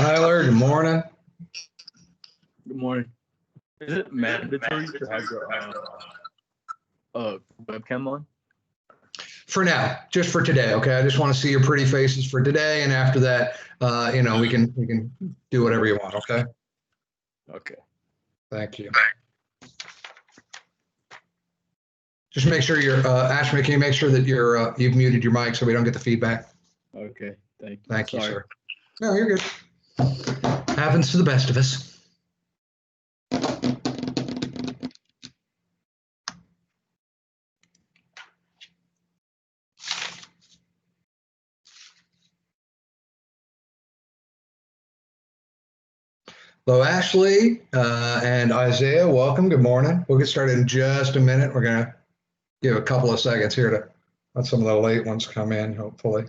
Tyler, good morning. Good morning. Is it mandatory to have your webcam on? For now, just for today, okay? I just want to see your pretty faces for today, and after that, we can do whatever you want, okay? Okay. Thank you. Just make sure you're, Ashman, can you make sure that you've muted your mic so we don't get the feedback? Okay, thank you. Thank you, Sorry. sir. No, you're good. Happens to the best of us. Hello, Ashley and Isaiah. Welcome. Good morning. We'll get started in just a minute. We're going to give a couple of seconds here to let some of the late ones come in, hopefully.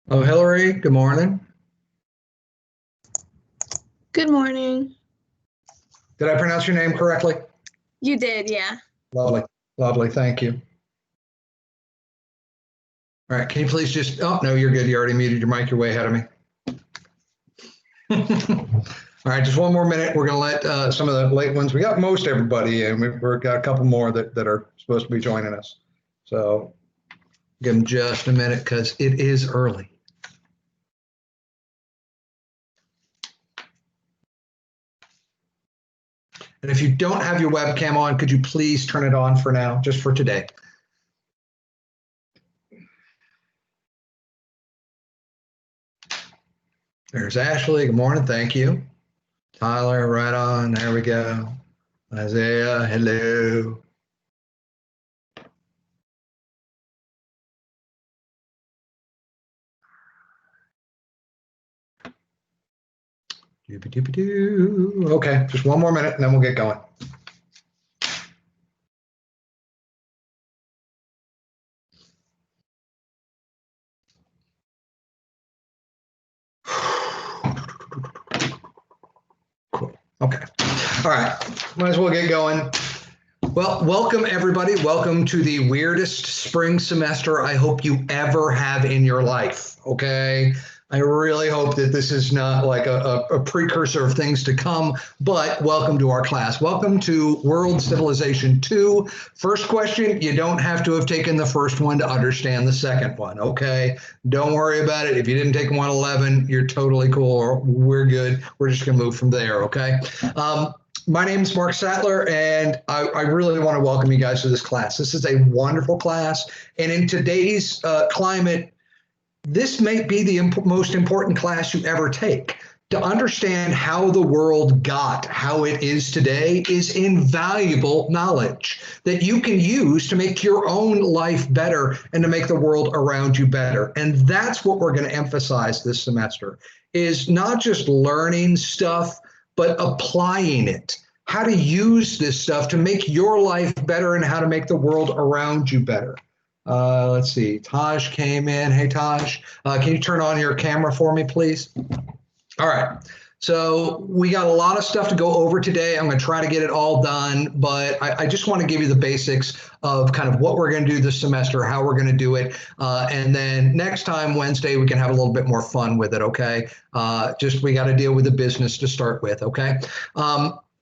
Oh, Hillary, good morning. Good morning. Did I pronounce your name correctly? You did, yeah. Lovely, lovely, thank you. All right, can you please just, oh, no, you're good. You already muted your mic. You're way ahead of me. All right, just one more minute. We're gonna let some of the late ones, we got most everybody, and we've got a couple more that are supposed to be joining us. So give them just a minute because it is early. And if you don't have your webcam on, could you please turn it on for now, just for today? There's Ashley. Good morning. Thank you. Tyler, right on. There we go. Isaiah, hello. Doobie-doobie-doo. Okay, just one more minute and then we'll get going. Cool. Okay. All right. Might as well get going. Well, welcome everybody. Welcome to the weirdest spring semester I hope you ever have in your life. Okay. I really hope that this is not like a precursor of things to come, but welcome to our class. Welcome to World Civilization 2. First question, you don't have to have taken the first one to understand the second one, okay? Don't worry about it. If you didn't take 111, you're totally cool. We're good. We're just gonna move from there, okay? My name is Mark Sattler, and I really want to welcome you guys to this class. This is a wonderful class, and in today's climate, this may be the most important class you ever take. To understand how the world got how it is today is invaluable knowledge that you can use to make your own life better and to make the world around you better. And that's what we're going to emphasize this semester, is not just learning stuff, but applying it. How to use this stuff to make your life better and how to make the world around you better. Let's see, Taj came in. Hey, Taj, can you turn on your camera for me, please? All right, so we got a lot of stuff to go over today. I'm gonna try to get it all done, but I just wanna give you the basics of kind of what we're gonna do this semester, how we're gonna do it. And then next time, Wednesday, we can have a little bit more fun with it, okay? Just we gotta deal with the business to start with, okay?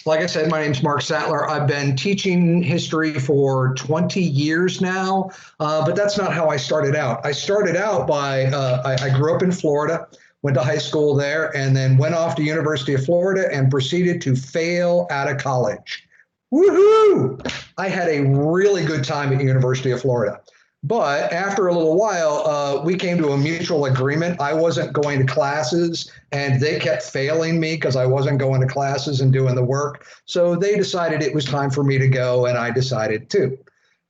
Like I said, my name's Mark Sattler. I've been teaching history for 20 years now, but that's not how I started out. I started out by, I grew up in Florida, went to high school there, and then went off to University of Florida and proceeded to fail out of college. Woohoo! I had a really good time at University of Florida. But after a little while, we came to a mutual agreement. I wasn't going to classes, and they kept failing me because I wasn't going to classes and doing the work. So they decided it was time for me to go, and I decided to.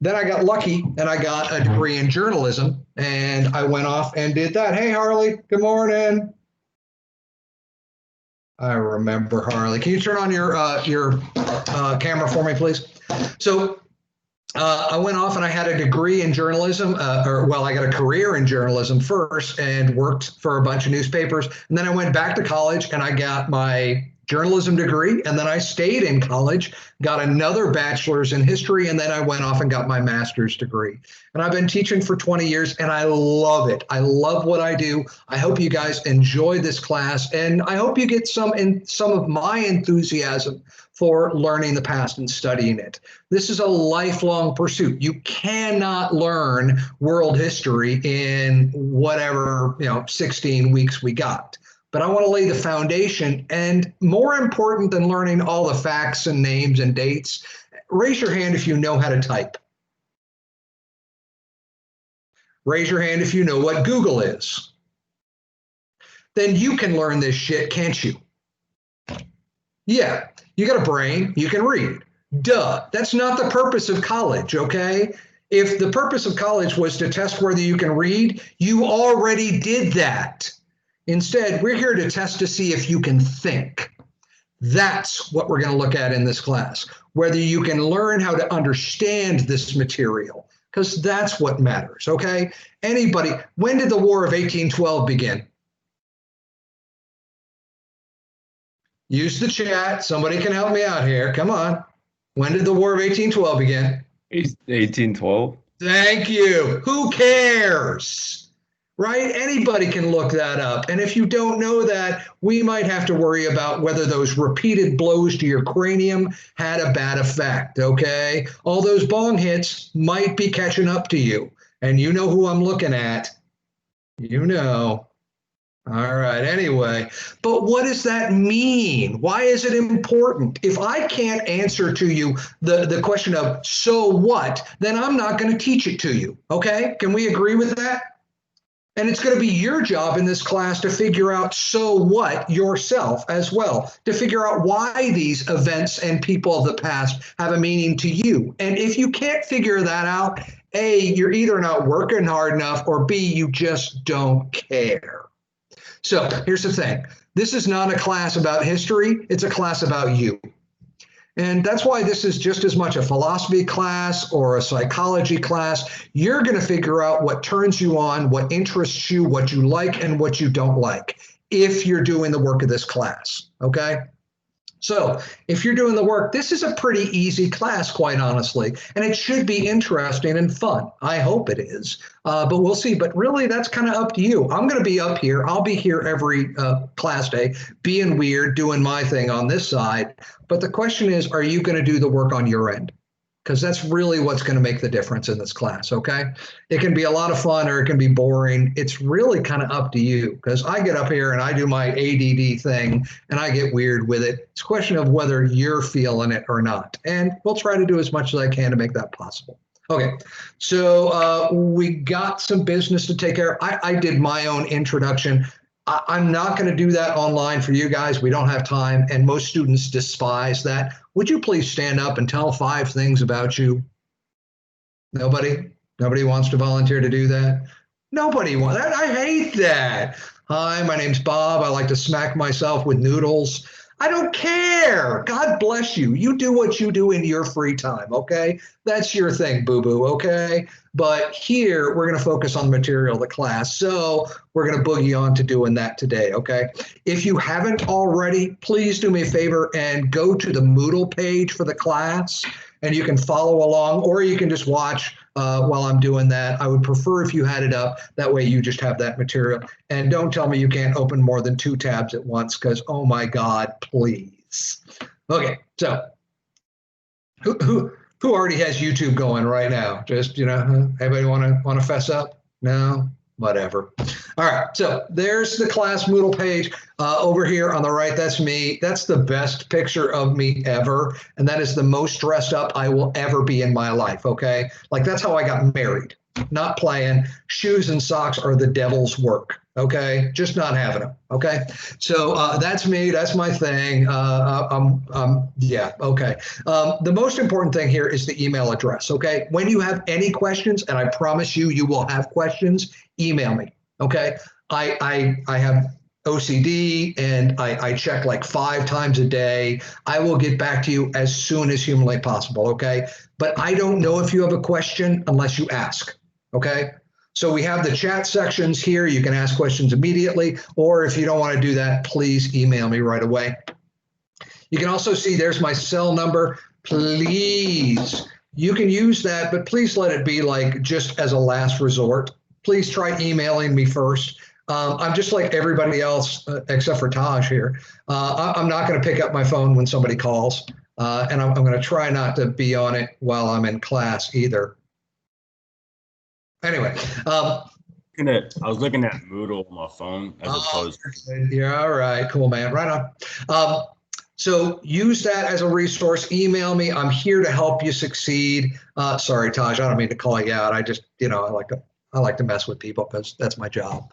Then I got lucky, and I got a degree in journalism, and I went off and did that. Hey, Harley, good morning. I remember Harley. Can you turn on your camera for me, please? So I went off and I had a degree in journalism, I got a career in journalism first and worked for a bunch of newspapers. And then I went back to college and I got my journalism degree. And then I stayed in college, got another bachelor's in history. And then I went off and got my master's degree. And I've been teaching for 20 years and I love it. I love what I do. I hope you guys enjoy this class. And I hope you get some of my enthusiasm for learning the past and studying it. This is a lifelong pursuit. You cannot learn world history in whatever, 16 weeks we got. But I want to lay the foundation, and more important than learning all the facts and names and dates, raise your hand if you know how to type. Raise your hand if you know what Google is. Then you can learn this shit, can't you? Yeah, you got a brain, you can read. Duh, that's not the purpose of college, okay? If the purpose of college was to test whether you can read, you already did that. Instead, we're here to test to see if you can think. That's what we're going to look at in this class, whether you can learn how to understand this material, because that's what matters, okay? Anybody, when did the War of 1812 begin? Use the chat. Somebody can help me out here. Come on. When did the War of 1812 begin? 1812. Thank you. Who cares? Right? Anybody can look that up. And if you don't know that, we might have to worry about whether those repeated blows to your cranium had a bad effect, okay? All those bong hits might be catching up to you. And you know who I'm looking at. You know. All right, anyway, but what does that mean? Why is it important? If I can't answer to you the question of so what, then I'm not going to teach it to you, okay? Can we agree with that? And it's going to be your job in this class to figure out so what yourself as well, to figure out why these events and people of the past have a meaning to you. And if you can't figure that out, A, you're either not working hard enough, or B, you just don't care. So here's the thing. This is not a class about history. It's a class about you. And that's why this is just as much a philosophy class or a psychology class. You're going to figure out what turns you on, what interests you, what you like, and what you don't like if you're doing the work of this class, okay? So if you're doing the work, this is a pretty easy class, quite honestly, and it should be interesting and fun. I hope it is, but we'll see. But really, that's kind of up to you. I'm going to be up here. I'll be here every class day, being weird, doing my thing on this side. But the question is, are you going to do the work on your end? Because that's really what's going to make the difference in this class, okay? It can be a lot of fun or it can be boring. It's really kind of up to you, because I get up here and I do my ADD thing and I get weird with it. It's a question of whether you're feeling it or not. And we'll try to do as much as I can to make that possible. Okay, so we got some business to take care of. I did my own introduction. I'm not going to do that online for you guys. We don't have time, and most students despise that. Would you please stand up and tell 5 things about you? Nobody? Nobody wants to volunteer to do that? Nobody wants that. I hate that. Hi, my name's Bob. I like to smack myself with noodles. I don't care. God bless you. You do what you do in your free time, okay? That's your thing, boo-boo, okay? But here, we're going to focus on the material of the class. So we're going to boogie on to doing that today, okay? If you haven't already, please do me a favor and go to the Moodle page for the class, and you can follow along, or you can just watch while I'm doing that. I would prefer if you had it up. That way you just have that material. And don't tell me you can't open more than 2 tabs at once, because, oh my God, please. Okay, so who already has YouTube going right now? Just, everybody want to fess up? No? Whatever. All right, so there's the class Moodle page. Over here on the right, that's me. That's the best picture of me ever, and that is the most dressed up I will ever be in my life, okay? Like, that's how I got married. Not playing. Shoes and socks are the devil's work, okay? Just not having them, okay? So that's me. That's my thing. Yeah, okay. The most important thing here is the email address, okay? When you have any questions, and I promise you, you will have questions, email me, okay? I have OCD and I check like 5 times a day. I will get back to you as soon as humanly possible, okay? But I don't know if you have a question unless you ask, okay? So we have the chat sections here. You can ask questions immediately, or if you don't want to do that, please email me right away. You can also see there's my cell number. Please, you can use that, but please let it be like just as a last resort. Please try emailing me first. I'm just like everybody else, except for Taj here. I'm not going to pick up my phone when somebody calls, and I'm going to try not to be on it while I'm in class either. Anyway. I was looking at Moodle on my phone as opposed to. Yeah, all right, cool, man. Right on. So use that as a resource. Email me. I'm here to help you succeed. Sorry, Taj, I don't mean to call you out. I just, I like to mess with people because that's my job.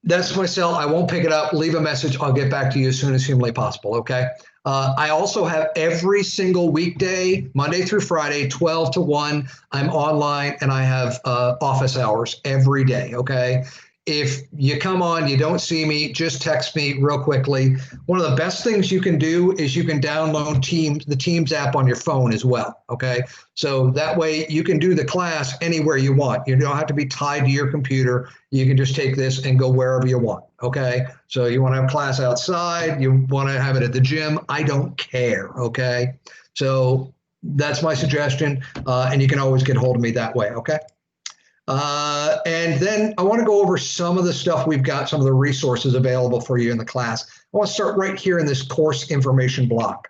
That's my cell. I won't pick it up. Leave a message. I'll get back to you as soon as humanly possible. Okay. I also have every single weekday, Monday through Friday, 12 to 1. I'm online and I have office hours every day. Okay. If you come on, you don't see me, just text me real quickly. One of the best things you can do is you can download the Teams app on your phone as well, okay? So that way you can do the class anywhere you want. You don't have to be tied to your computer. You can just take this and go wherever you want, okay? So you want to have class outside, you want to have it at the gym, I don't care, okay? So that's my suggestion, and you can always get hold of me that way, okay? And then I want to go over some of the stuff we've got, some of the resources available for you in the class. I want to start right here in this course information block.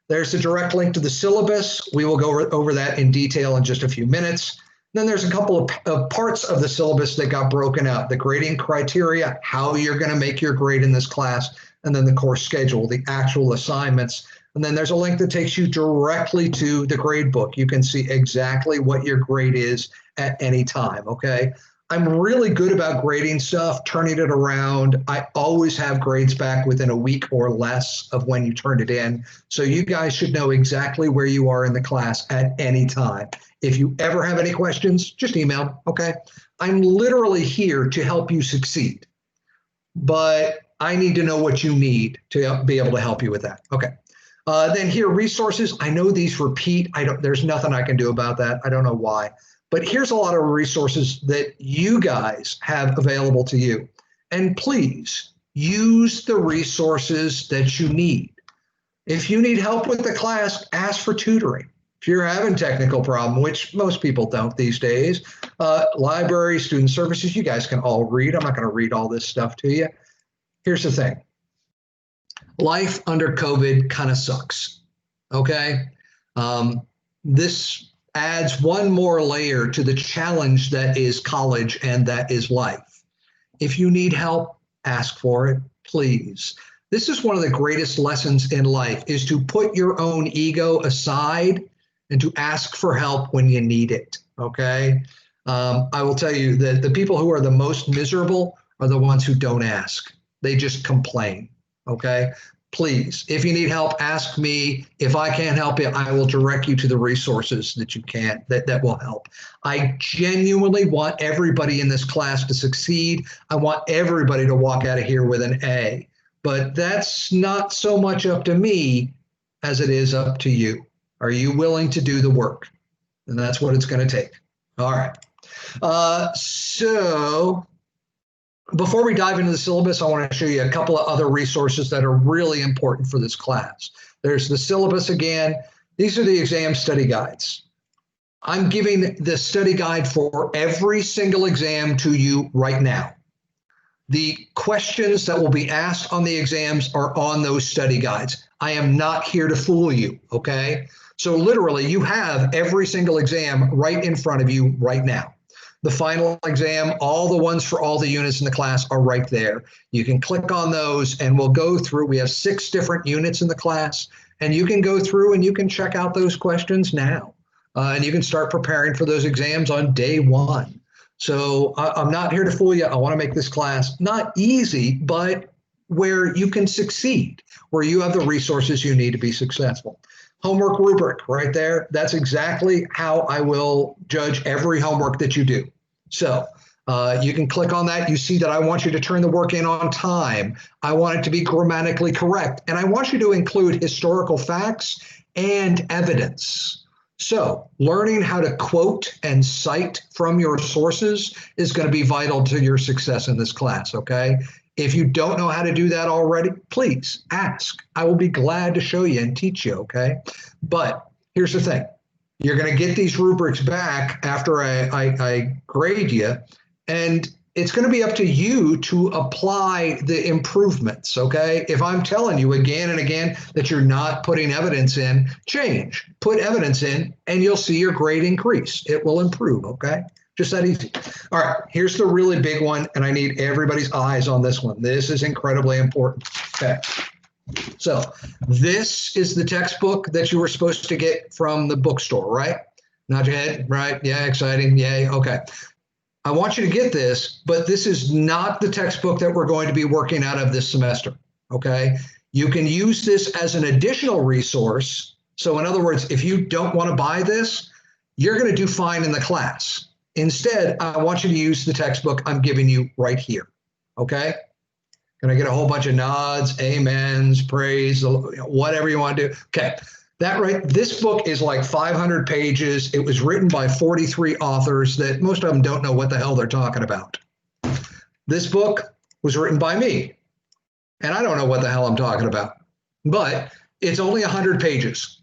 There's a direct link to the syllabus. We will go over that in detail in just a few minutes. Then there's a couple of parts of the syllabus that got broken out, the grading criteria, how you're going to make your grade in this class, and then the course schedule, the actual assignments. And then there's a link that takes you directly to the grade book. You can see exactly what your grade is at any time, okay? I'm really good about grading stuff, turning it around. I always have grades back within a week or less of when you turned it in. So you guys should know exactly where you are in the class at any time. If you ever have any questions, just email, okay? I'm literally here to help you succeed, but I need to know what you need to be able to help you with that, okay? Then here, resources. I know these repeat. There's nothing I can do about that. I don't know why. But here's a lot of resources that you guys have available to you. And please use the resources that you need. If you need help with the class, ask for tutoring. If you're having technical problem, which most people don't these days, library, student services, you guys can all read. I'm not going to read all this stuff to you. Here's the thing. Life under COVID kind of sucks, okay? This adds one more layer to the challenge that is college and that is life. If you need help, ask for it, please. This is one of the greatest lessons in life, is to put your own ego aside and to ask for help when you need it, okay? I will tell you that the people who are the most miserable are the ones who don't ask. They just complain, okay? Please, if you need help, ask me. If I can't help you, I will direct you to the resources that you can, that will help. I genuinely want everybody in this class to succeed. I want everybody to walk out of here with an A, but that's not so much up to me as it is up to you. Are you willing to do the work? And that's what it's going to take. All right. So before we dive into the syllabus, I want to show you a couple of other resources that are really important for this class. There's the syllabus again. These are the exam study guides. I'm giving the study guide for every single exam to you right now. The questions that will be asked on the exams are on those study guides. I am not here to fool you, okay? So literally, you have every single exam right in front of you right now. The final exam, all the ones for all the units in the class are right there. You can click on those and we'll go through. We have 6 different units in the class, and you can go through and you can check out those questions now. And you can start preparing for those exams on day 1. So I'm not here to fool you. I want to make this class not easy, but where you can succeed, where you have the resources you need to be successful. Homework rubric right there. That's exactly how I will judge every homework that you do. So You can click on that. You see that I want you to turn the work in on time. I want it to be grammatically correct. And I want you to include historical facts and evidence. So learning how to quote and cite from your sources is going to be vital to your success in this class, okay? If you don't know how to do that already, please ask. I will be glad to show you and teach you, okay? But here's the thing. You're going to get these rubrics back after I grade you, and it's going to be up to you to apply the improvements, okay? If I'm telling you again and again that you're not putting evidence in, change. Put evidence in, and you'll see your grade increase. It will improve, okay? Just that easy. All right, here's the really big one, and I need everybody's eyes on this one. This is incredibly important, okay? So this is the textbook that you were supposed to get from the bookstore, right? Nod your head, right? Yeah, exciting, yay, okay. I want you to get this, but this is not the textbook that we're going to be working out of this semester, okay? You can use this as an additional resource. So in other words, if you don't want to buy this, you're going to do fine in the class. Instead, I want you to use the textbook I'm giving you right here, okay? Can I get a whole bunch of nods, amens, praise, whatever you want to do? Okay. This book is like 500 pages. It was written by 43 authors that most of them don't know what the hell they're talking about. This book was written by me, and I don't know what the hell I'm talking about, but it's only 100 pages.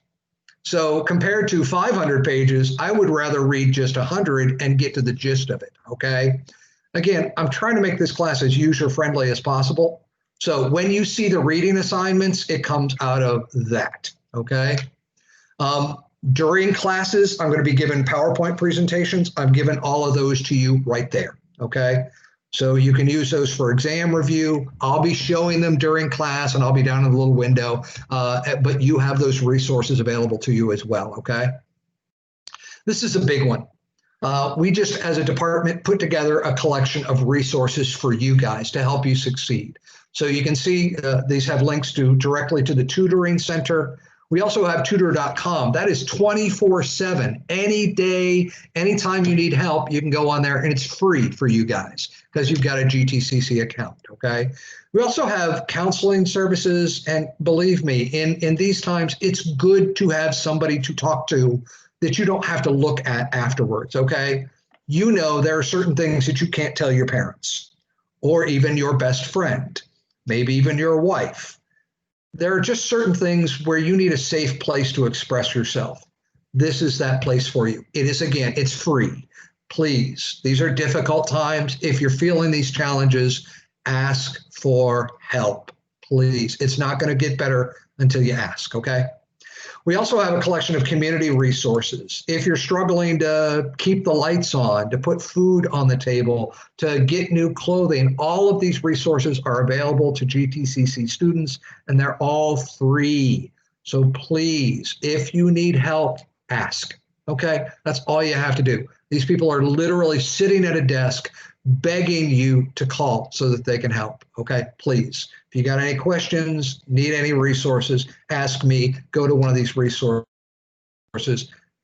So compared to 500 pages, I would rather read just 100 and get to the gist of it, okay? Again, I'm trying to make this class as user-friendly as possible. So when you see the reading assignments, it comes out of that. Okay. During classes, I'm going to be given PowerPoint presentations. I'm giving all of those to you right there. Okay. So you can use those for exam review. I'll be showing them during class and I'll be down in the little window, but you have those resources available to you as well. Okay. This is a big one. We just, as a department, put together a collection of resources for you guys to help you succeed. So you can see these have links directly to the tutoring center. We also have tutor.com. That is 24/7. Any day, anytime you need help, you can go on there and it's free for you guys because you've got a GTCC account, okay? We also have counseling services, and believe me, in these times, it's good to have somebody to talk to that you don't have to look at afterwards, okay? You know there are certain things that you can't tell your parents or even your best friend, maybe even your wife. There are just certain things where you need a safe place to express yourself. This is that place for you. It is, again, it's free. Please, these are difficult times. If you're feeling these challenges, ask for help, please. It's not going to get better until you ask, okay? We also have a collection of community resources. If you're struggling to keep the lights on, to put food on the table, to get new clothing, all of these resources are available to GTCC students, and they're all free. So please, if you need help, ask, okay? That's all you have to do. These people are literally sitting at a desk begging you to call so that they can help, okay? Please. If you got any questions, need any resources, ask me, go to one of these resources.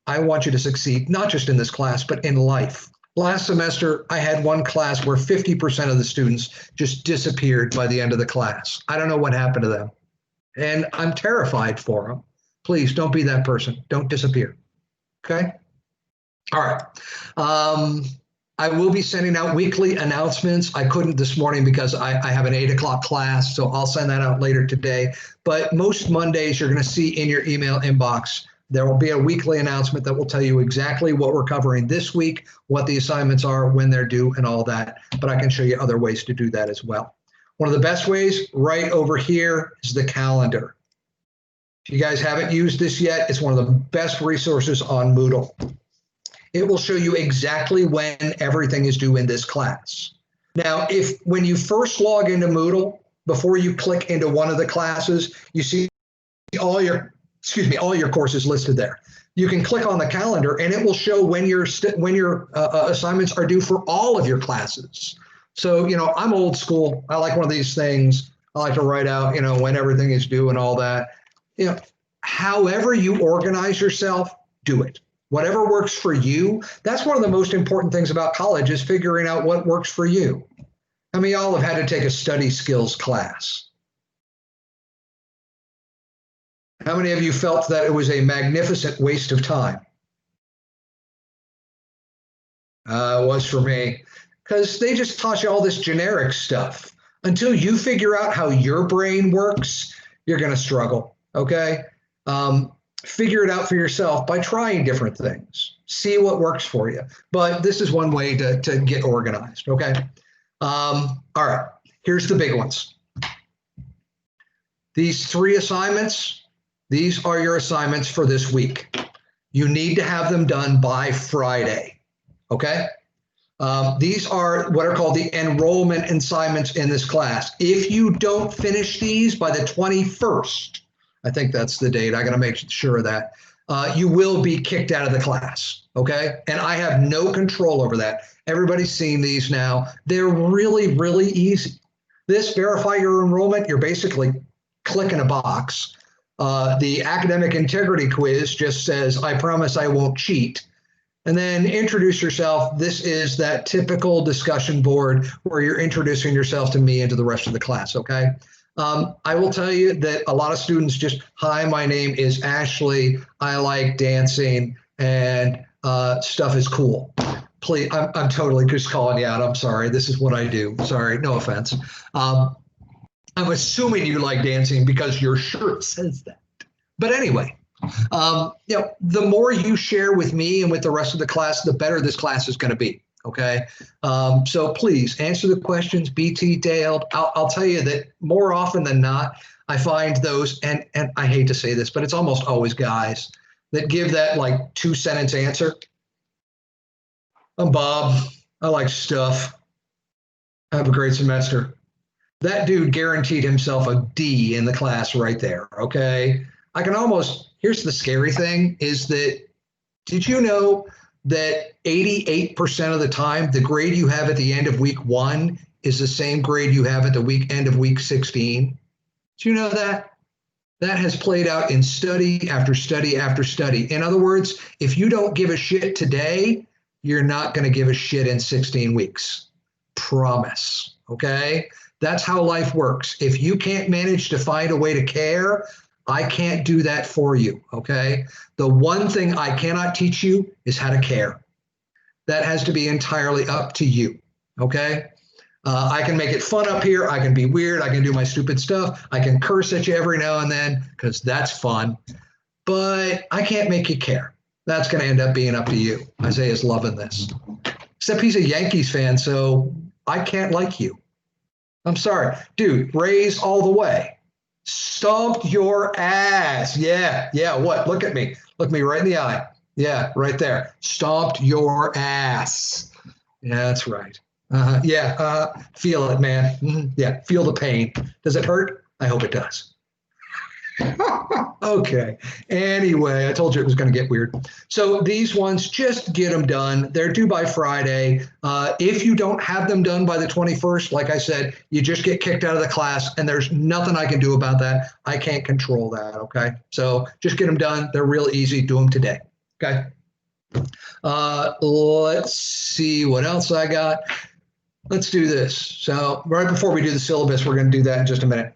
I want you to succeed, not just in this class, but in life. Last semester, I had one class where 50% of the students just disappeared by the end of the class. I don't know what happened to them, and I'm terrified for them. Please don't be that person. Don't disappear, okay? All right. I will be sending out weekly announcements. I couldn't this morning because I have an 8 o'clock class, so I'll send that out later today. But most Mondays, you're going to see in your email inbox, there will be a weekly announcement that will tell you exactly what we're covering this week, what the assignments are, when they're due, and all that. But I can show you other ways to do that as well. One of the best ways right over here is the calendar. If you guys haven't used this yet, it's one of the best resources on Moodle. It will show you exactly when everything is due in this class. Now, when you first log into Moodle, before you click into one of the classes, you see all your courses listed there. You can click on the calendar and it will show when your assignments are due for all of your classes. So, I'm old school. I like one of these things. I like to write out, when everything is due and all that. However you organize yourself, do it. Whatever works for you. That's one of the most important things about college is figuring out what works for you. How many of y'all have had to take a study skills class? How many of you felt that it was a magnificent waste of time? It was for me, because they just taught you all this generic stuff. Until you figure out how your brain works, you're going to struggle, okay? Figure it out for yourself by trying different things. See what works for you. But this is one way to get organized, okay? All right, here's the big ones. These 3 assignments, these are your assignments for this week. You need to have them done by Friday, okay? These are what are called the enrollment assignments in this class. If you don't finish these by the 21st, I think that's the date, I gotta make sure of that, you will be kicked out of the class, okay? And I have no control over that. Everybody's seen these now. They're really, really easy. This verify your enrollment, you're basically clicking a box. The academic integrity quiz just says, I promise I won't cheat. And then introduce yourself. This is that typical discussion board where you're introducing yourself to me and to the rest of the class, okay? I will tell you that a lot of students just, hi, my name is Ashley. I like dancing and stuff is cool. Please, I'm totally just calling you out. I'm sorry. This is what I do. Sorry, no offense. I'm assuming you like dancing because your shirt says that. But anyway, the more you share with me and with the rest of the class, the better this class is going to be. Okay. So please answer the questions, be detailed. I'll tell you that more often than not, I find those, and I hate to say this, but it's almost always guys that give that like 2-sentence answer. I'm Bob. I like stuff. Have a great semester. That dude guaranteed himself a D in the class right there. Okay. I can almost, here's the scary thing is that, did you know that 88% of the time, the grade you have at the end of week 1 is the same grade you have at the end of week 16? Do you know that? That has played out in study after study after study. In other words, if you don't give a shit today, you're not going to give a shit in 16 weeks. Promise. Okay? That's how life works. If you can't manage to find a way to care, I can't do that for you. Okay? The one thing I cannot teach you is how to care. That has to be entirely up to you. Okay? I can make it fun up here. I can be weird. I can do my stupid stuff. I can curse at you every now and then because that's fun. But I can't make you care. That's going to end up being up to you. Isaiah's loving this. Except he's a Yankees fan, so I can't like you. I'm sorry. Dude, Rays all the way. Stomped your ass. Yeah, what? Look at me. Look me right in the eye. Yeah, right there. Stomped your ass. Yeah, that's right. Feel it, man. Yeah, feel the pain. Does it hurt? I hope it does. Okay. Anyway, I told you it was going to get weird. So these ones, just get them done. They're due by Friday. If you don't have them done by the 21st, like I said, you just get kicked out of the class, and there's nothing I can do about that. I can't control that, okay? So just get them done. They're real easy. Do them today, okay? Let's see what else I got. Let's do this. So right before we do the syllabus, we're going to do that in just a minute.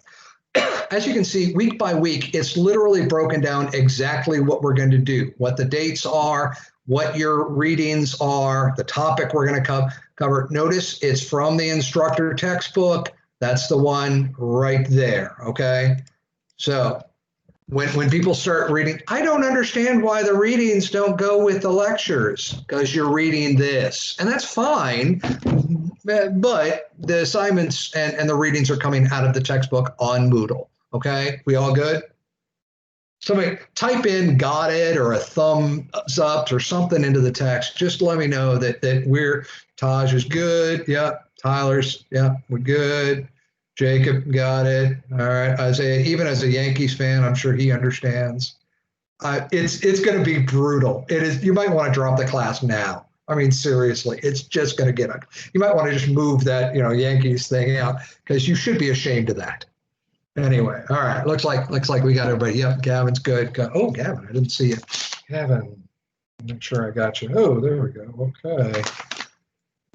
As you can see, week by week, it's literally broken down exactly what we're going to do, what the dates are, what your readings are, the topic we're going to cover. Notice it's from the instructor textbook. That's the one right there, okay? So when people start reading, I don't understand why the readings don't go with the lectures, because you're reading this. And that's fine, but the assignments and the readings are coming out of the textbook on Moodle. Okay, we all good? Somebody type in got it or a thumbs up or something into the text. Just let me know that Taj is good. Yeah, Tyler's, yeah, we're good. Jacob got it. All right, Isaiah, even as a Yankees fan, I'm sure he understands. It's going to be brutal. It is. You might want to drop the class now. I mean, seriously, it's just going to get ugly. You might want to just move that, Yankees thing out because you should be ashamed of that. Anyway, all right. Looks like we got everybody. Yep, Gavin's good. Oh, Gavin, I didn't see you. Gavin, Make sure I got you. Oh, there we go. Okay.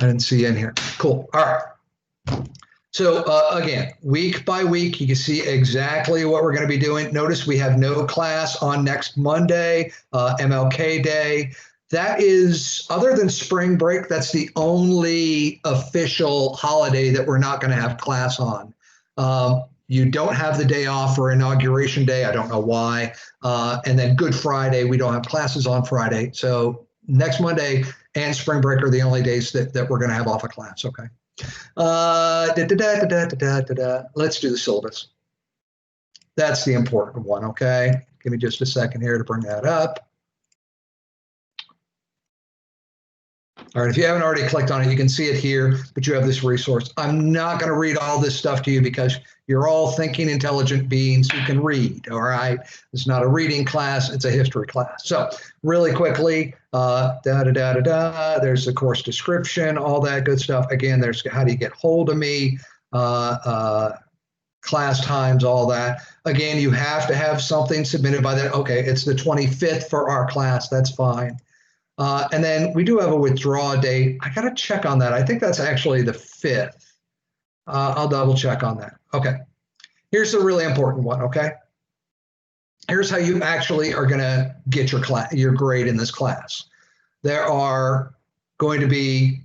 I didn't see you in here. Cool. All right. So again, week by week, you can see exactly what we're going to be doing. Notice we have no class on next Monday, MLK Day. That is, other than spring break, that's the only official holiday that we're not going to have class on. You don't have the day off for Inauguration Day. I don't know why. And then Good Friday, we don't have classes on Friday. So next Monday and spring break are the only days that we're going to have off of class. Okay. Let's do the syllabus. That's the important one. Okay. Give me just a second here to bring that up. All right, if you haven't already clicked on it, you can see it here, but you have this resource. I'm not going to read all this stuff to you because you're all thinking intelligent beings who can read, all right? It's not a reading class, it's a history class. So really quickly, there's the course description, all that good stuff. Again, there's how do you get hold of me, class times, all that. Again, you have to have something submitted by that. Okay, it's the 25th for our class, that's fine. And then we do have a withdraw date. I got to check on that. I think that's actually the 5th. I'll double check on that. Okay. Here's the really important one. Okay. Here's how you actually are going to get your grade in this class. There are going to be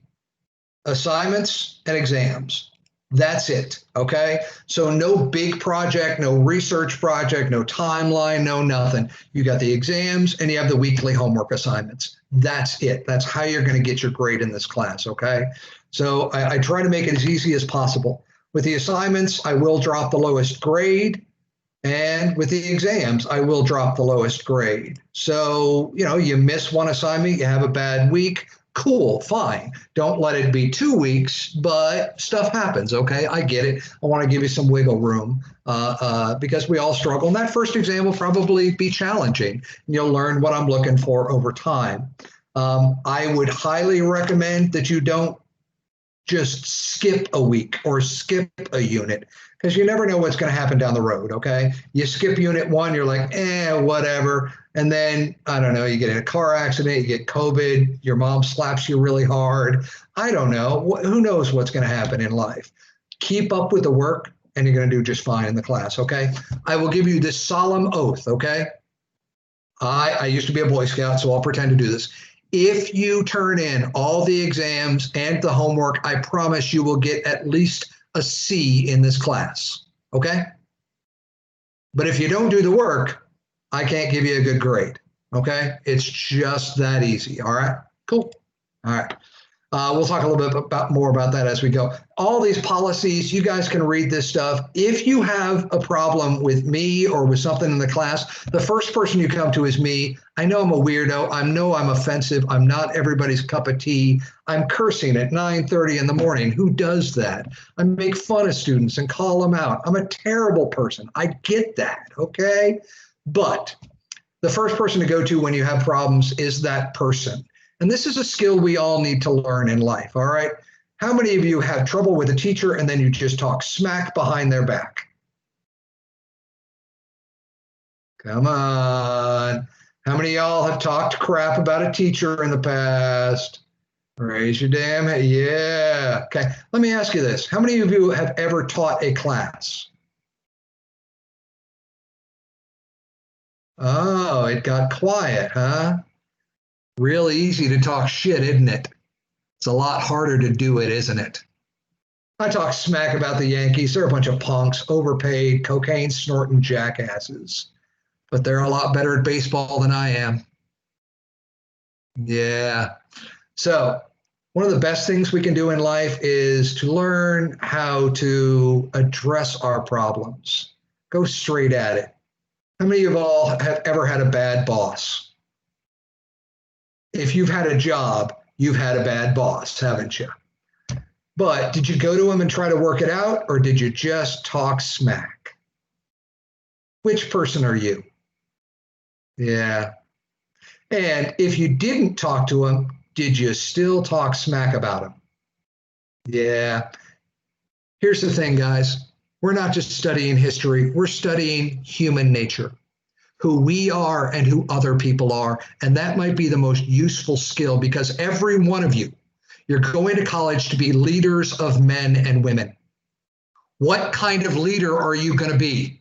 assignments and exams. That's it. Okay. So no big project, no research project, no timeline, no nothing. You got the exams and you have the weekly homework assignments. That's it. That's how you're going to get your grade in this class. Okay. So I try to make it as easy as possible. With the assignments, I will drop the lowest grade. And with the exams, I will drop the lowest grade. So, you miss one assignment, you have a bad week. Cool, fine. Don't let it be 2 weeks, but stuff happens, okay? I get it. I want to give you some wiggle room because we all struggle. And that first exam will probably be challenging. You'll learn what I'm looking for over time. I would highly recommend that you don't just skip a week or skip a unit because you never know what's going to happen down the road, okay? You skip unit 1, you're like, whatever. And then, I don't know, you get in a car accident, you get COVID, your mom slaps you really hard. I don't know. Who knows what's going to happen in life? Keep up with the work and you're going to do just fine in the class, okay? I will give you this solemn oath, okay? I used to be a Boy Scout, so I'll pretend to do this. If you turn in all the exams and the homework, I promise you will get at least a C in this class, okay? But if you don't do the work, I can't give you a good grade, okay? It's just that easy, all right? Cool, all right. We'll talk a little bit more about that as we go. All these policies, you guys can read this stuff. If you have a problem with me or with something in the class, the first person you come to is me. I know I'm a weirdo. I know I'm offensive. I'm not everybody's cup of tea. I'm cursing at 9:30 in the morning. Who does that? I make fun of students and call them out. I'm a terrible person. I get that, okay? But the first person to go to when you have problems is that person. And this is a skill we all need to learn in life, all right? How many of you have trouble with a teacher and then you just talk smack behind their back? Come on. How many of y'all have talked crap about a teacher in the past? Raise your damn hand. Yeah. Okay. Let me ask you this. How many of you have ever taught a class? Oh, it got quiet, huh? Real easy to talk shit, isn't it? It's a lot harder to do it, isn't it? I talk smack about the Yankees. They're a bunch of punks, overpaid, cocaine snorting jackasses. But they're a lot better at baseball than I am. Yeah. So one of the best things we can do in life is to learn how to address our problems. Go straight at it. How many of all have ever had a bad boss? If you've had a job, you've had a bad boss, haven't you? But did you go to him and try to work it out, or did you just talk smack? Which person are you? Yeah. And if you didn't talk to him, did you still talk smack about him? Yeah. Here's the thing, guys. We're not just studying history. We're studying human nature. who we are and who other people are. And that might be the most useful skill because every one of you, you're going to college to be leaders of men and women. What kind of leader are you going to be?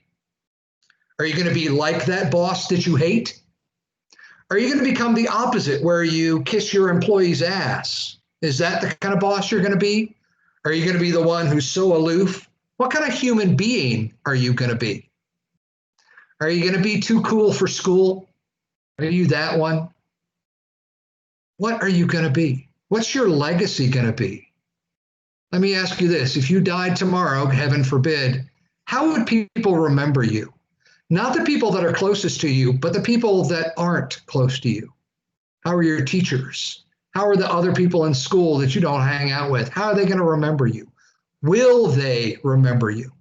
Are you going to be like that boss that you hate? Are you going to become the opposite where you kiss your employee's ass? Is that the kind of boss you're going to be? Are you going to be the one who's so aloof? What kind of human being are you going to be? Are you going to be too cool for school? Are you that one? What are you going to be? What's your legacy going to be? Let me ask you this. If you died tomorrow, heaven forbid, how would people remember you? Not the people that are closest to you, but the people that aren't close to you. How are your teachers? How are the other people in school that you don't hang out with? How are they going to remember you? Will they remember you?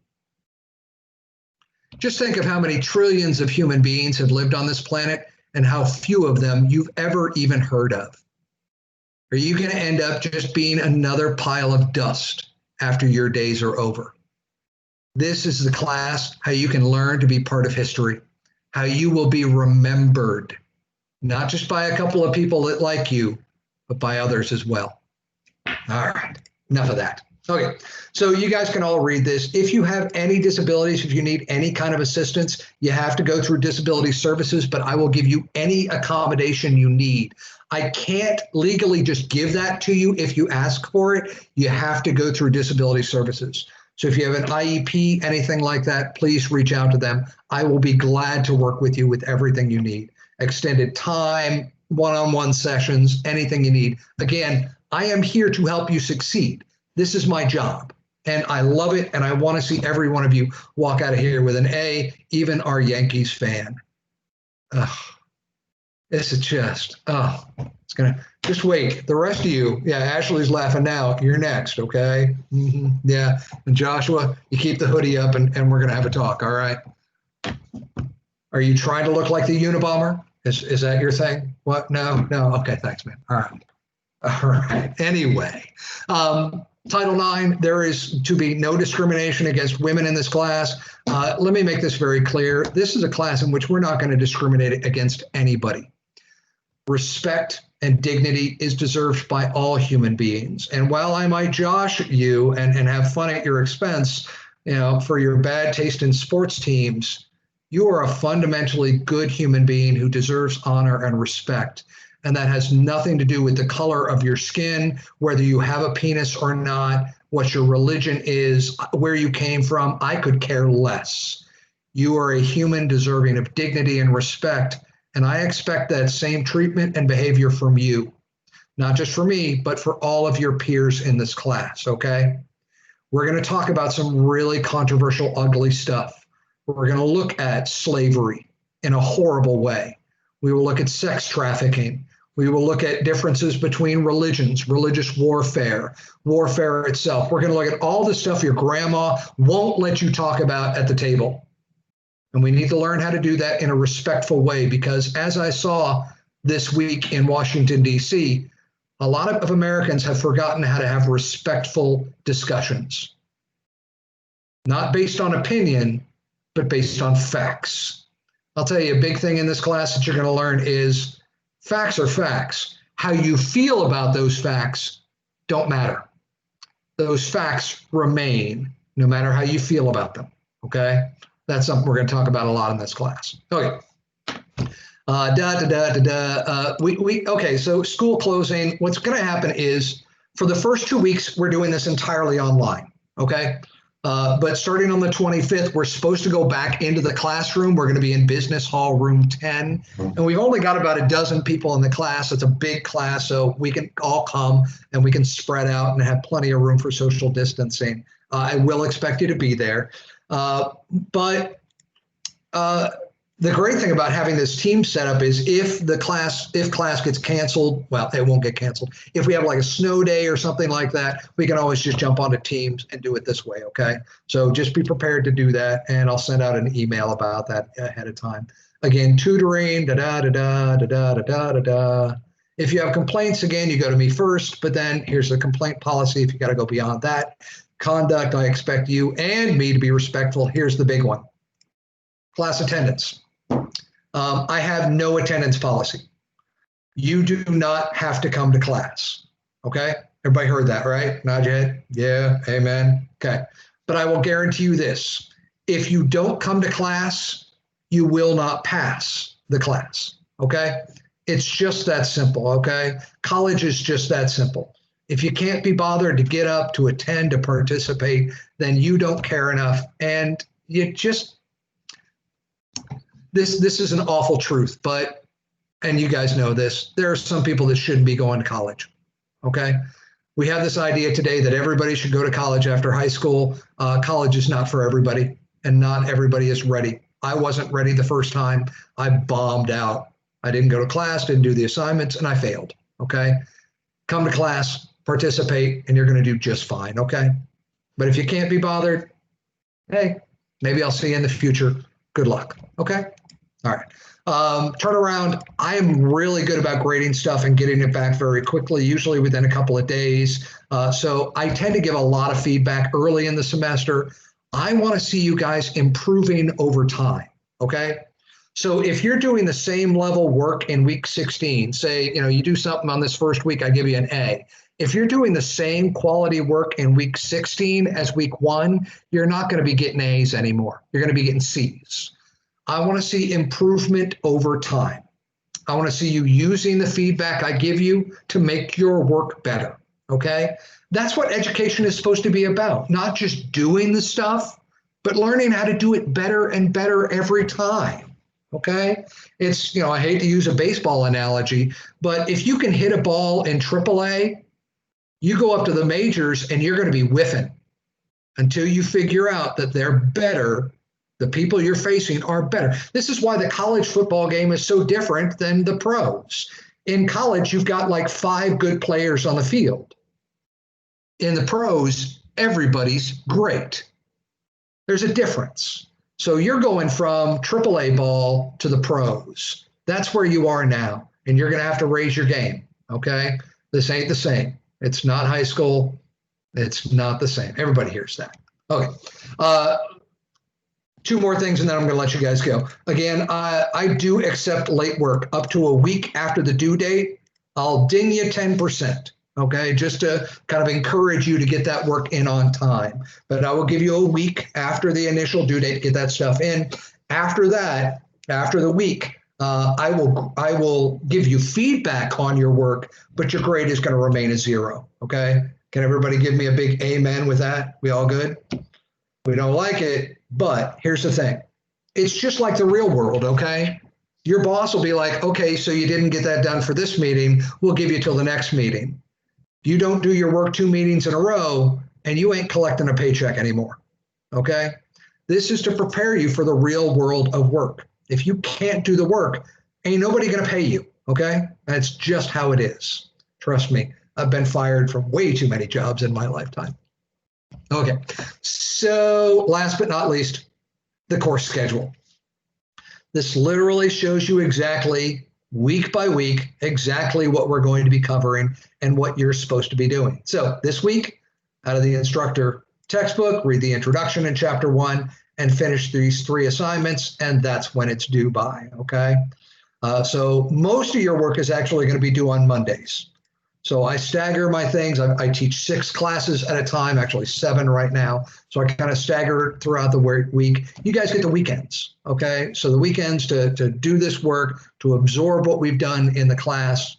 Just think of how many trillions of human beings have lived on this planet and how few of them you've ever even heard of. Are you going to end up just being another pile of dust after your days are over? This is the class, how you can learn to be part of history, how you will be remembered, not just by a couple of people that like you, but by others as well. All right, enough of that. Okay, so you guys can all read this. If you have any disabilities, if you need any kind of assistance, you have to go through disability services, but I will give you any accommodation you need. I can't legally just give that to you if you ask for it. You have to go through disability services. So if you have an IEP, anything like that, please reach out to them. I will be glad to work with you with everything you need. Extended time, one-on-one sessions, anything you need. Again, I am here to help you succeed. This is my job, and I love it, and I want to see every one of you walk out of here with an A, even our Yankees fan. This is just, it's going to, just wait. The rest of you, yeah, Ashley's laughing now. You're next, okay? Yeah, and Joshua, you keep the hoodie up, and we're going to have a talk, all right? Are you trying to look like the Unabomber? Is that your thing? What? No? Okay, thanks, man. All right. Anyway, Title IX, there is to be no discrimination against women in this class. Let me make this very clear. This is a class in which we're not going to discriminate against anybody. Respect and dignity is deserved by all human beings. And while I might josh you and have fun at your expense, for your bad taste in sports teams, you are a fundamentally good human being who deserves honor and respect. And that has nothing to do with the color of your skin, whether you have a penis or not, what your religion is, where you came from. I could care less. You are a human deserving of dignity and respect. And I expect that same treatment and behavior from you, not just for me, but for all of your peers in this class, okay? We're going to talk about some really controversial, ugly stuff. We're going to look at slavery in a horrible way. We will look at sex trafficking. We will look at differences between religions, religious warfare, warfare itself. We're going to look at all the stuff your grandma won't let you talk about at the table. And we need to learn how to do that in a respectful way because as I saw this week in Washington, D.C., a lot of Americans have forgotten how to have respectful discussions. Not based on opinion, but based on facts. I'll tell you a big thing in this class that you're going to learn is facts are facts. How you feel about those facts don't matter. Those facts remain no matter how you feel about them, okay? That's something we're going to talk about a lot in this class. Okay. Okay, so school closing, what's going to happen is for the first 2 weeks, we're doing this entirely online, okay? But starting on the 25th, we're supposed to go back into the classroom. We're going to be in Business Hall Room 10. And we've only got about a dozen people in the class. It's a big class, so we can all come and we can spread out and have plenty of room for social distancing. I will expect you to be there. But the great thing about having this team set up is if class gets canceled, well, it won't get canceled. If we have like a snow day or something like that, we can always just jump onto Teams and do it this way, okay? So just be prepared to do that, and I'll send out an email about that ahead of time. Again, tutoring, da-da-da-da-da-da-da-da-da. If you have complaints, again, you go to me first, but then here's the complaint policy if you got to go beyond that. Conduct, I expect you and me to be respectful. Here's the big one. Class attendance. I have no attendance policy. You do not have to come to class. Okay? Everybody heard that, right? Nod your head. Yeah, amen. Okay. But I will guarantee you this. If you don't come to class, you will not pass the class. Okay? It's just that simple. Okay? College is just that simple. If you can't be bothered to get up, to attend, to participate, then you don't care enough. And you just, this is an awful truth, but, and you guys know this, there are some people that shouldn't be going to college. Okay? We have this idea today that everybody should go to college after high school. College is not for everybody, and not everybody is ready. I wasn't ready the first time. I bombed out. I didn't go to class, didn't do the assignments, and I failed. Okay? Come to class, participate, and you're going to do just fine. Okay? But if you can't be bothered, hey, maybe I'll see you in the future. Good luck. Okay? All right. Turnaround. I am really good about grading stuff and getting it back very quickly, usually within a couple of days. So I tend to give a lot of feedback early in the semester. I want to see you guys improving over time. Okay. So if you're doing the same level work in week 16, say, you do something on this first week, I give you an A. If you're doing the same quality work in week 16 as week 1, you're not going to be getting A's anymore. You're going to be getting C's. I want to see improvement over time. I want to see you using the feedback I give you to make your work better. Okay? That's what education is supposed to be about. Not just doing the stuff, but learning how to do it better and better every time. Okay? It's, I hate to use a baseball analogy, but if you can hit a ball in AAA, you go up to the majors and you're going to be whiffing until you figure out that they're better. The people you're facing are better. This is why the college football game is so different than the pros. In college, you've got like 5 good players on the field. In the pros, everybody's great. There's a difference. So you're going from AAA ball to the pros. That's where you are now. And you're going to have to raise your game. Okay? This ain't the same. It's not high school. It's not the same. Everybody hears that. Okay. 2 more things, and then I'm going to let you guys go. Again, I do accept late work up to a week after the due date. I'll ding you 10%, okay, just to kind of encourage you to get that work in on time. But I will give you a week after the initial due date to get that stuff in. After that, after the week, I will give you feedback on your work, but your grade is going to remain a 0, okay? Can everybody give me a big amen with that? We all good? We don't like it, but here's the thing. It's just like the real world, okay? Your boss will be like, okay, so you didn't get that done for this meeting. We'll give you till the next meeting. You don't do your work 2 meetings in a row, and you ain't collecting a paycheck anymore, okay? This is to prepare you for the real world of work. If you can't do the work, ain't nobody going to pay you, okay? That's just how it is. Trust me, I've been fired from way too many jobs in my lifetime. Okay, so last but not least, the course schedule. This literally shows you exactly, week by week, exactly what we're going to be covering and what you're supposed to be doing. So this week, out of the instructor textbook, read the introduction in chapter 1 and finish these 3 assignments, and that's when it's due by, okay? So most of your work is actually going to be due on Mondays. So I stagger my things. I teach 6 classes at a time, actually 7 right now. So I kind of stagger throughout the week. You guys get the weekends, okay? So the weekends to do this work, to absorb what we've done in the class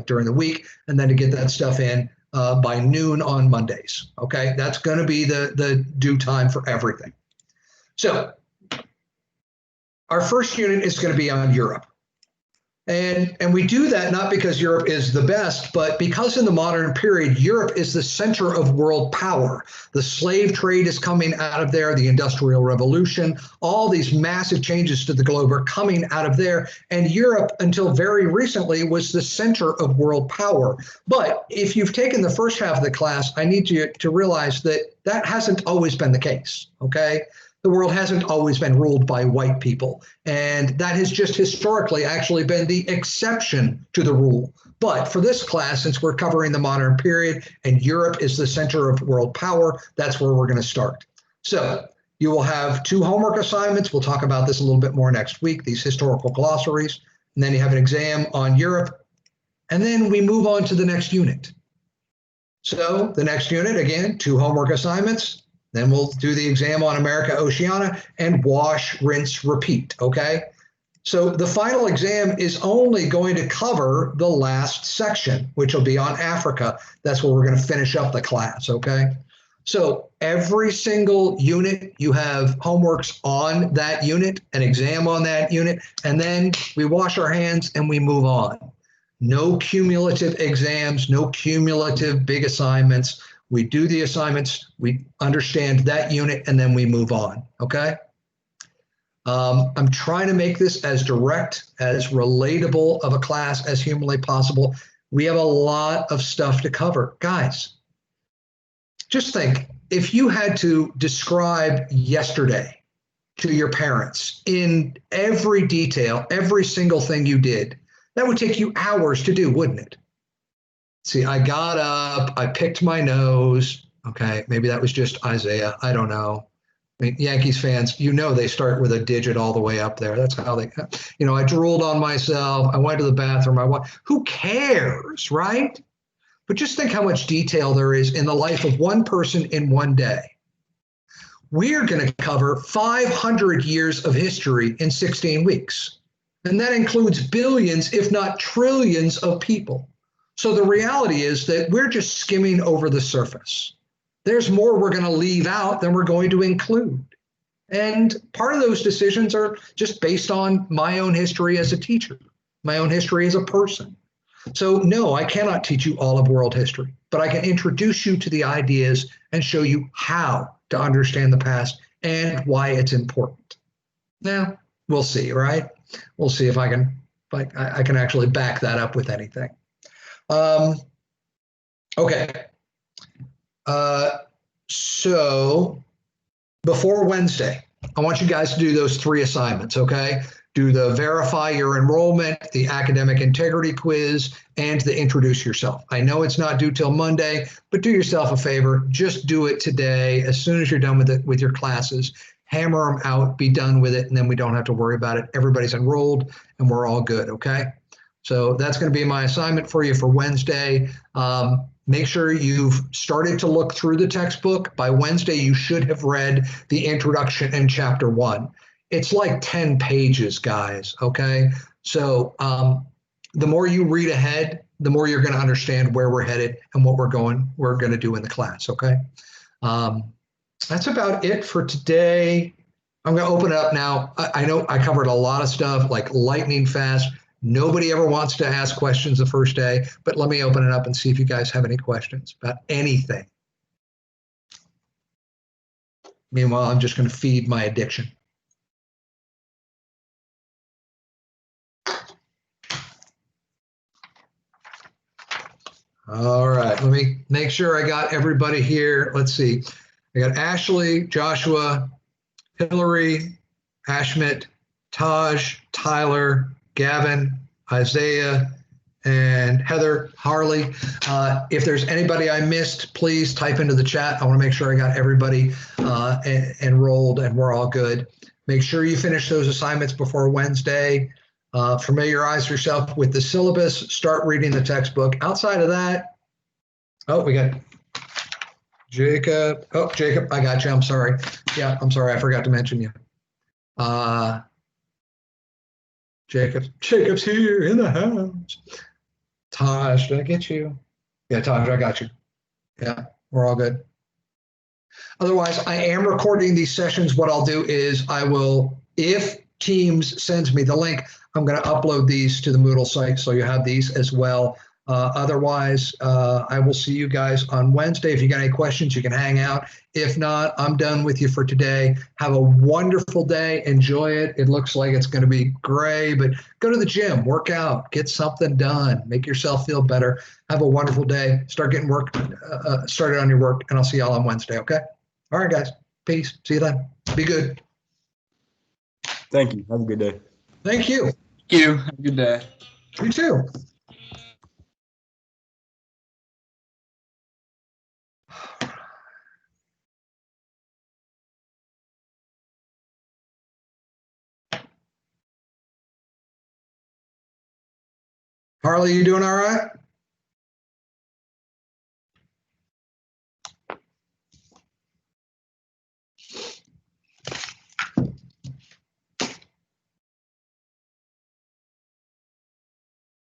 during the week, and then to get that stuff in by noon on Mondays, okay? That's going to be the due time for everything. So our first unit is going to be on Europe. And we do that not because Europe is the best, but because in the modern period, Europe is the center of world power. The slave trade is coming out of there, the Industrial Revolution, all these massive changes to the globe are coming out of there. And Europe, until very recently, was the center of world power. But if you've taken the first half of the class, I need you to realize that hasn't always been the case, okay? The world hasn't always been ruled by white people. And that has just historically actually been the exception to the rule. But for this class, since we're covering the modern period and Europe is the center of world power, that's where we're going to start. So You will have 2 homework assignments. We'll talk about this a little bit more next week, these historical glossaries. And then you have an exam on Europe. And then we move on to the next unit. So the next unit, again, 2 homework assignments. Then we'll do the exam on America, Oceania, and wash, rinse, repeat, okay? So the final exam is only going to cover the last section, which will be on Africa. That's where we're going to finish up the class, okay? So every single unit, you have homeworks on that unit, an exam on that unit, and then we wash our hands and we move on. No cumulative exams, no cumulative big assignments. We do the assignments, we understand that unit, and then we move on, okay? I'm trying to make this as direct, as relatable of a class as humanly possible. We have a lot of stuff to cover. Guys, just think, if you had to describe yesterday to your parents in every detail, every single thing you did, that would take you hours to do, wouldn't it? See, I got up, I picked my nose. Okay, maybe that was just Isaiah. I don't know. I mean, Yankees fans, you know they start with a digit all the way up there. That's how they, I drooled on myself. I went to the bathroom. Who cares, right? But just think how much detail there is in the life of one person in one day. We're going to cover 500 years of history in 16 weeks. And that includes billions, if not trillions of people. So the reality is that we're just skimming over the surface. There's more we're going to leave out than we're going to include. And part of those decisions are just based on my own history as a teacher, my own history as a person. So no, I cannot teach you all of world history, but I can introduce you to the ideas and show you how to understand the past and why it's important. Now, we'll see, right? We'll see if I can actually back that up with anything. Okay. So before Wednesday, I want you guys to do those 3 assignments, okay? Do the verify your enrollment, the academic integrity quiz, and the introduce yourself. I know it's not due till Monday, but do yourself a favor. Just do it today. As soon as you're done with it, with your classes, hammer them out, be done with it, and then we don't have to worry about it. Everybody's enrolled and we're all good, okay? So that's going to be my assignment for you for Wednesday. Make sure you've started to look through the textbook. By Wednesday, you should have read the introduction in chapter 1. It's like 10 pages, guys, okay? So the more you read ahead, the more you're going to understand where we're headed and what we're going to do in the class, okay? That's about it for today. I'm going to open it up now. I know I covered a lot of stuff, like lightning fast. Nobody ever wants to ask questions the first day, but let me open it up and see if you guys have any questions about anything. Meanwhile, I'm just going to feed my addiction. All right, let me make sure I got everybody here. Let's see. I got Ashley, Joshua, Hillary, Ashmit, Taj, Tyler, Gavin, Isaiah, and Heather, Harley. If there's anybody I missed, please type into the chat. I want to make sure I got everybody enrolled and we're all good. Make sure you finish those assignments before Wednesday. Familiarize yourself with the syllabus. Start reading the textbook. Outside of that, oh, we got Jacob. Oh, Jacob, I got you. I'm sorry. Yeah, I'm sorry. I forgot to mention you. Jacob's here in the house. Taj, did I get you? Yeah, Taj, I got you. Yeah, we're all good. Otherwise, I am recording these sessions. What I'll do is I will, if Teams sends me the link, I'm going to upload these to the Moodle site, so you have these as well. Otherwise, I will see you guys on Wednesday. If you got any questions, you can hang out. If not, I'm done with you for today. Have a wonderful day. Enjoy it. It looks like it's going to be gray, but go to the gym, work out, get something done, make yourself feel better. Have a wonderful day. Start getting work started on your work, and I'll see y'all on Wednesday, okay? All right, guys. Peace. See you then. Be good. Thank you. Have a good day. Thank you. Thank you. Have a good day. You too. Harley, you doing all right?